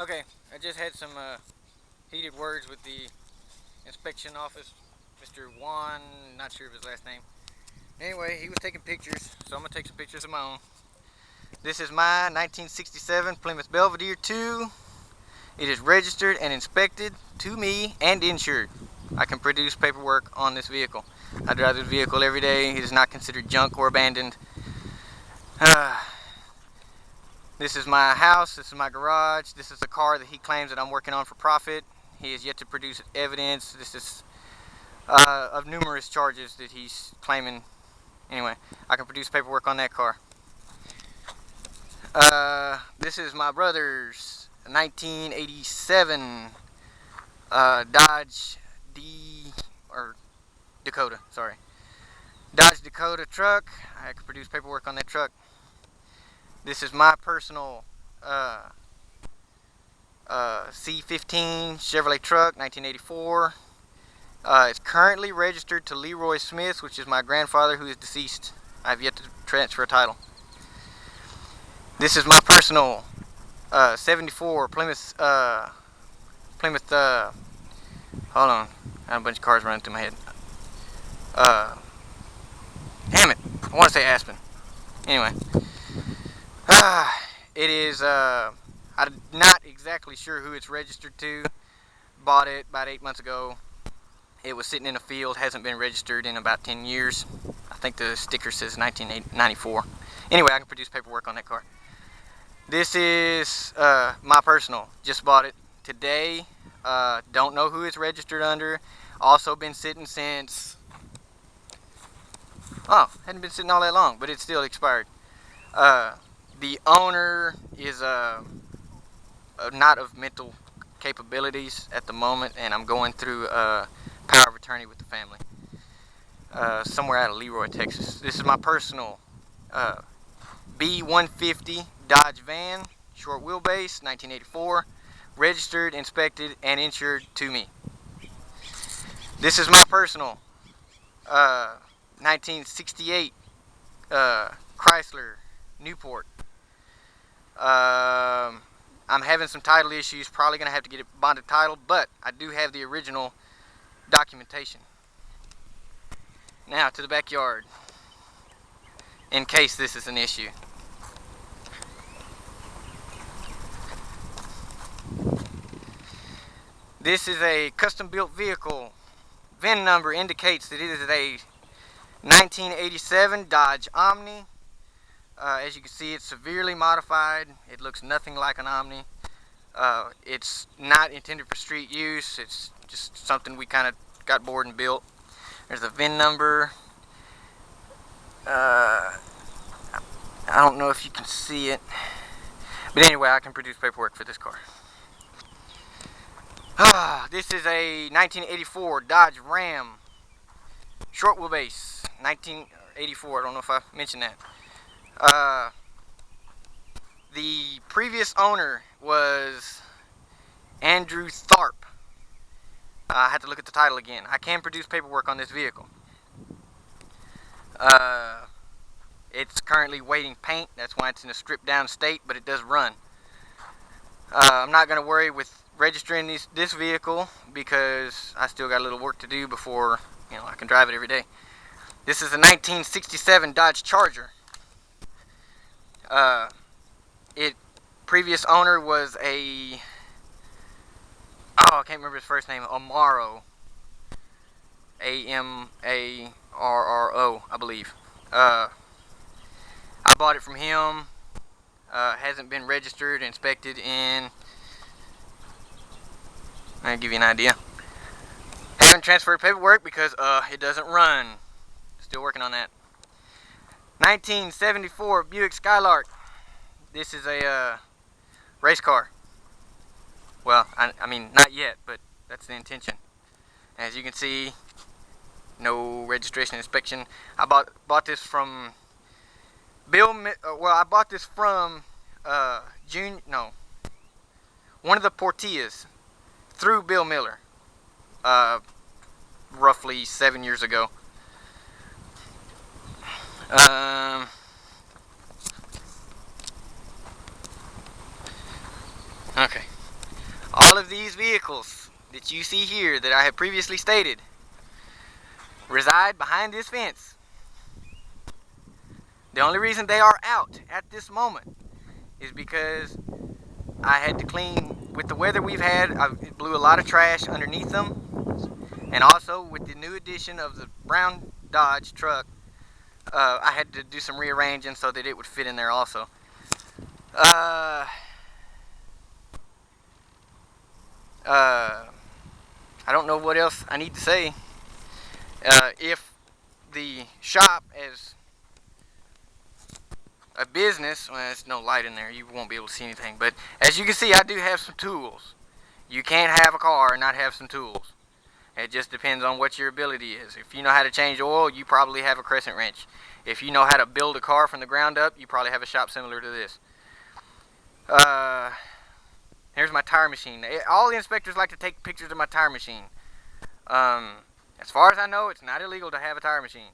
Okay, I just had some heated words with the inspection office, Mr. Juan, not sure of his last name. Anyway, he was taking pictures, so I'm going to take some pictures of my own. This is my 1967 Plymouth Belvedere 2. It is registered and inspected to me and insured. I can produce paperwork on this vehicle. I drive this vehicle every day. It is not considered junk or abandoned. This is my house, this is my garage, this is the car that he claims that I'm working on for profit. He has yet to produce evidence. This is of numerous charges that he's claiming. Anyway, I can produce paperwork on that car. This is my brother's 1987 Dodge Dakota, sorry. Dodge Dakota truck. I can produce paperwork on that truck. This is my personal C15 Chevrolet truck, 1984. It's currently registered to Leroy Smith, which is my grandfather who is deceased. I have yet to transfer a title. This is my personal 74 Plymouth, hold on, I have a bunch of cars running through my head. Damn it, I want to say Aspen. Anyway, it is, I'm not exactly sure who it's registered to. Bought it about 8 months ago. It was sitting in a field, hasn't been registered in about 10 years. I think the sticker says 1994. Anyway, I can produce paperwork on that car. This is my personal. Just bought it today. Don't know who it's registered under. Also been sitting since... Oh, hadn't been sitting all that long, but it's still expired. The owner is not of mental capabilities at the moment, and I'm going through power of attorney with the family. Somewhere out of Leroy, Texas. This is my personal B150 Dodge van, short wheelbase, 1984, registered, inspected, and insured to me. This is my personal 1968 Chrysler Newport. I'm having some title issues, probably going to have to get it bonded title, but I do have the original documentation. Now to the backyard, in case this is an issue. This is a custom built vehicle. VIN number indicates that it is a 1987 Dodge Omni. As you can see, it's severely modified. It looks nothing like an Omni. It's not intended for street use. It's just something we kind of got bored and built. There's a VIN number. I don't know if you can see it, but anyway, I can produce paperwork for this car. This is a 1984 Dodge Ram, short wheelbase, 1984. I don't know if I mentioned that. The previous owner was Andrew Tharp. I had to look at the title again. I can produce paperwork on this vehicle. It's currently waiting paint. That's why it's in a stripped down state, but it does run. I'm not going to worry with registering this vehicle because I still got a little work to do before I can drive it every day. This is a 1967 Dodge Charger. Previous owner was I can't remember his first name. Amaro. Amarro, I believe. I bought it from him. Hasn't been registered, inspected in... I'll give you an idea. Haven't transferred paperwork because it doesn't run. Still working on that. 1974 Buick Skylark. This is a race car. Well, I mean, not yet, but that's the intention. As you can see, no registration inspection. I bought this from I bought this from one of the Portillas through Bill Miller, roughly 7 years ago. Okay. All of these vehicles that you see here that I have previously stated reside behind this fence. The only reason they are out at this moment is because I had to clean, with the weather we've had, I blew a lot of trash underneath them, and also with the new addition of the brown Dodge truck, I had to do some rearranging so that it would fit in there also. I don't know what else I need to say. If the shop is a business, well, there's no light in there, you won't be able to see anything, but as you can see, I do have some tools. You can't have a car and not have some tools. It just depends on what your ability is. If you know how to change oil, you probably have a crescent wrench. If you know how to build a car from the ground up, you probably have a shop similar to this. Here's my tire machine. All the inspectors like to take pictures of my tire machine. As far as I know, it's not illegal to have a tire machine.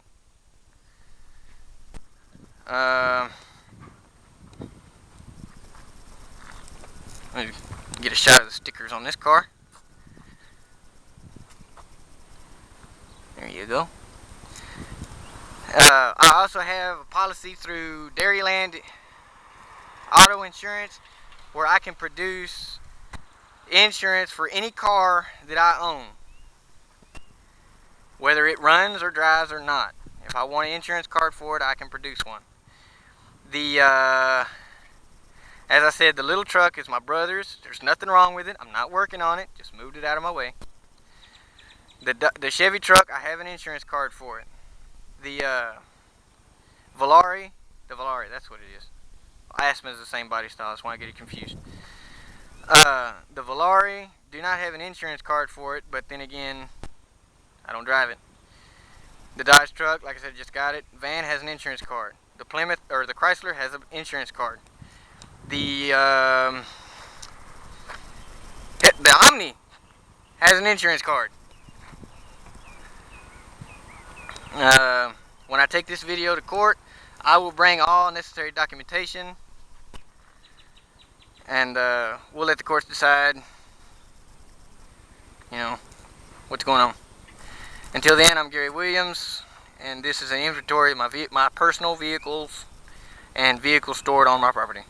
Let me get a shot of the stickers on this car. There you go. I also have a policy through Dairyland Auto Insurance where I can produce insurance for any car that I own, whether it runs or drives or not. If I want an insurance card for it, I can produce one. As I said, the little truck is my brother's. There's nothing wrong with it. I'm not working on it. Just moved it out of my way. The Chevy truck, I have an insurance card for it. The Volare, that's what it is. Asthma is the same body style, that's why I get it confused. The Volare, do not have an insurance card for it, but then again, I don't drive it. The Dodge truck, like I said, just got it. Van has an insurance card. The Plymouth, or the Chrysler, has an insurance card. The Omni has an insurance card. When I take this video to court, I will bring all necessary documentation, and we'll let the courts decide, you know, what's going on. Until then, I'm Gary Williams, and this is an inventory of my personal vehicles and vehicles stored on my property.